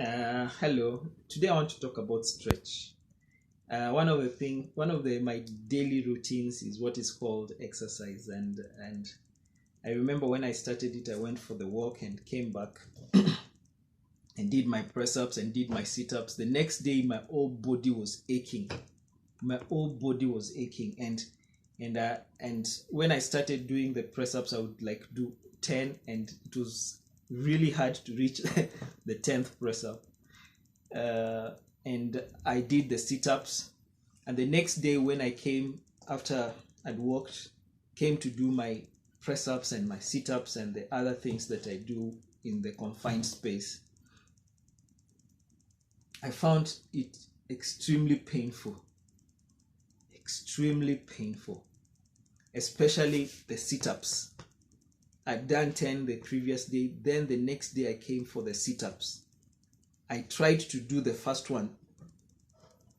Hello. Today I want to talk about stretch. One of the my daily routines is what is called exercise, and I remember when I started it, I went for the walk and came back and did my press ups and did my sit ups. The next day, my whole body was aching. My whole body was aching, and when I started doing the press ups, I would like do 10, and it was really hard to reach the 10th press up. And I did the sit-ups, and the next day when I came after I'd walked, came to do my press-ups and my sit-ups and the other things that I do in the confined space, I found it extremely painful, especially the sit-ups. I'd done 10 the previous day, then the next day I came for the sit-ups. I tried to do the first one,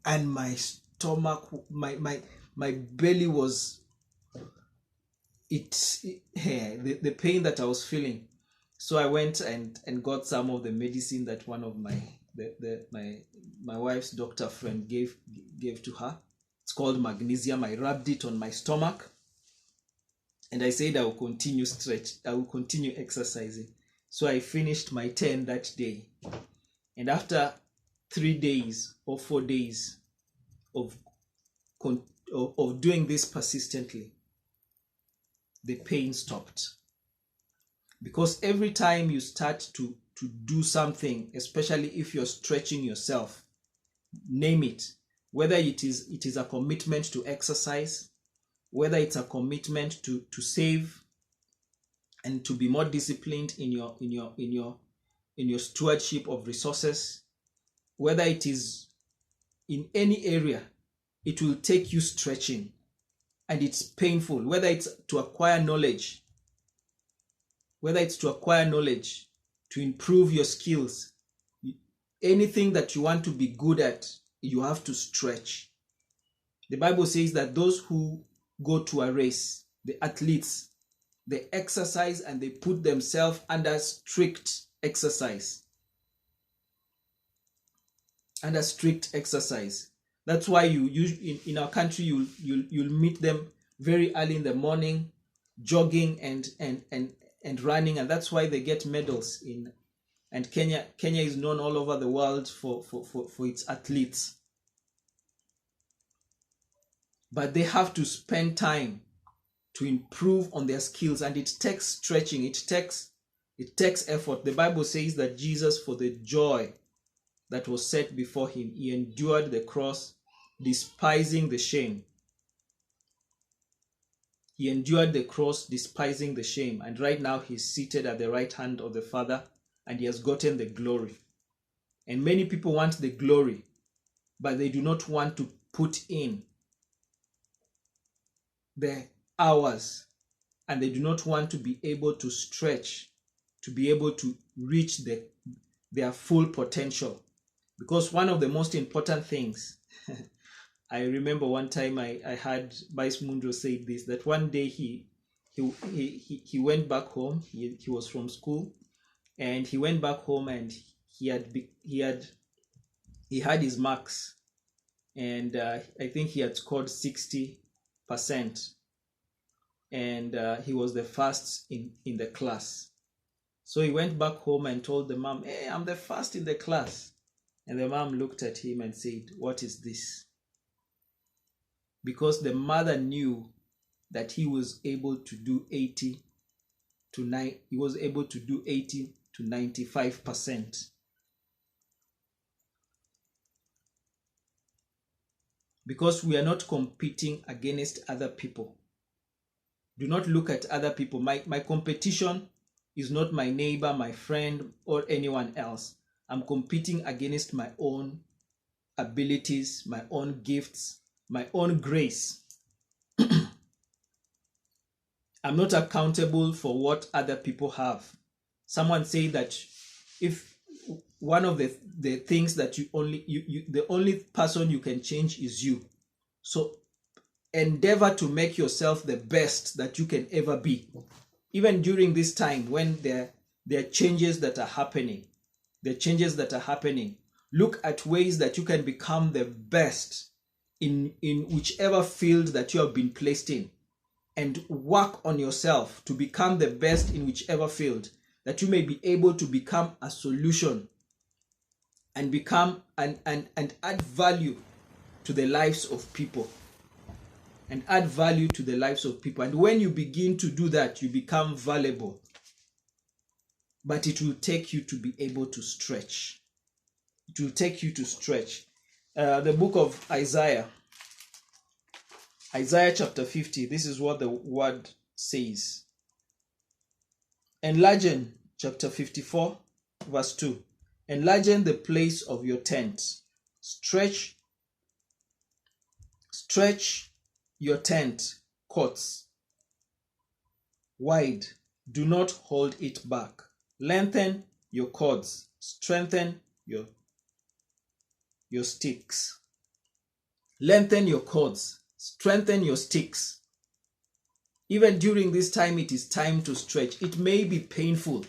and my stomach, my belly was the pain that I was feeling. So I went and got some of the medicine that one of my wife's doctor friend gave to her. It's called magnesium. I rubbed it on my stomach, and I said I will continue exercising. So I finished my 10 that day. And after 3 days or 4 days of doing this persistently, the pain stopped. Because every time you start to do something, especially if you're stretching yourself, name it, whether it is a commitment to exercise, whether it's a commitment to save and to be more disciplined in your stewardship of resources, whether it is in any area, it will take you stretching, and it's painful. Whether it's to acquire knowledge, to improve your skills, anything that you want to be good at, you have to stretch. The Bible says that those who go to a race, the athletes, they exercise and they put themselves under strict exercise. That's why in our country you'll meet them very early in the morning, jogging and running, and that's why they get medals in. And Kenya is known all over the world for its athletes. But they have to spend time to improve on their skills, and it takes stretching, it takes effort. The Bible says that Jesus, for the joy that was set before him, he endured the cross, despising the shame. And right now he's seated at the right hand of the Father, and he has gotten the glory. And many people want the glory, but they do not want to put in the hours, and they do not want to be able to stretch, to be able to reach their full potential. Because one of the most important things, I remember one time I had Vice Mundo say this, that one day he went back home. He was from school, and he went back home, and he had his marks, and I think he had scored 60%, and he was the first in the class. So he went back home and told the mom, "Hey, I'm the first in the class." And the mom looked at him and said, "What is this?" Because the mother knew that he was able to do 80 to 95%. Because we are not competing against other people. Do not look at other people. My competition is not my neighbor, my friend, or anyone else. I'm competing against my own abilities, my own gifts, my own grace. I'm not accountable for what other people have. Someone said that if one of the things that the only person you can change is you. So endeavor to make yourself the best that you can ever be. Even during this time when there are changes that are happening, the changes that are happening. Look at ways that you can become the best in whichever field that you have been placed in, and work on yourself to become the best in whichever field, that you may be able to become a solution and become and add value to the lives of people. And add value to the lives of people. And when you begin to do that, you become valuable. But it will take you to be able to stretch. It will take you to stretch. The book of Isaiah chapter 50, this is what the word says. Enlargen, chapter 54, verse 2. Enlargen the place of your tent. Stretch your tent courts wide. Do not hold it back. Lengthen your cords. Strengthen your sticks. Lengthen your cords. Strengthen your sticks. Even during this time, it is time to stretch. It may be painful.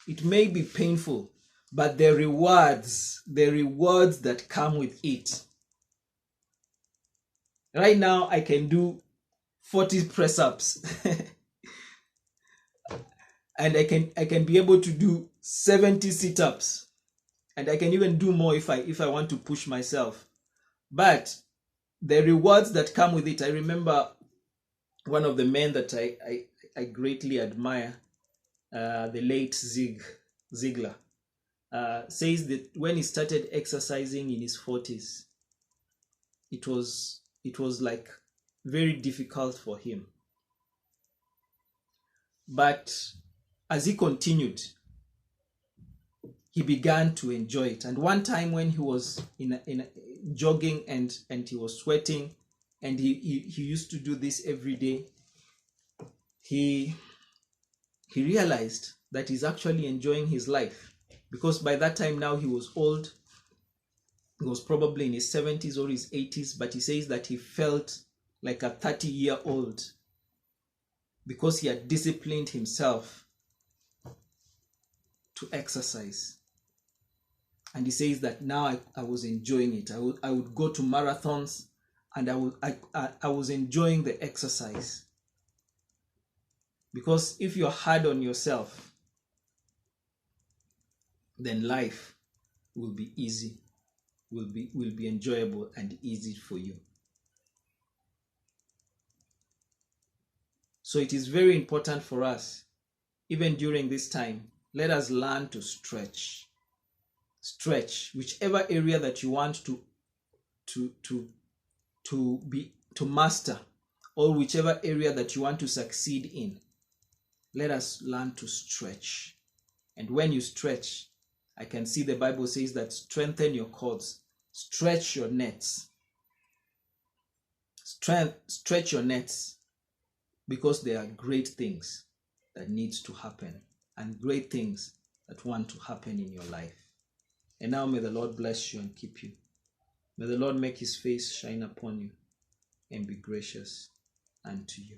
It may be painful, but the rewards that come with it. Right now, I can do 40 press-ups. And I can be able to do 70 sit-ups. And I can even do more if I want to push myself. But the rewards that come with it, I remember one of the men that I greatly admire, the late Zig Ziglar, says that when he started exercising in his 40s, it was like very difficult for him. But as he continued, he began to enjoy it. And one time when he was in jogging and he was sweating, and he used to do this every day, he realized that he's actually enjoying his life, because by that time now he was old. He was probably in his 70s or his 80s, but he says that he felt like a 30-year-old because he had disciplined himself to exercise. And he says that now I was enjoying it. I would go to marathons, and I was enjoying the exercise. Because if you're hard on yourself, then life will be easy, will be enjoyable and easy for you. So it is very important for us, even during this time, let us learn to stretch. Stretch whichever area that you want to master, or whichever area that you want to succeed in. Let us learn to stretch. And when you stretch, I can see the Bible says that strengthen your cords, stretch your nets. Stretch your nets, because there are great things that needs to happen, and great things that want to happen in your life. And now may the Lord bless you and keep you. May the Lord make his face shine upon you and be gracious unto you.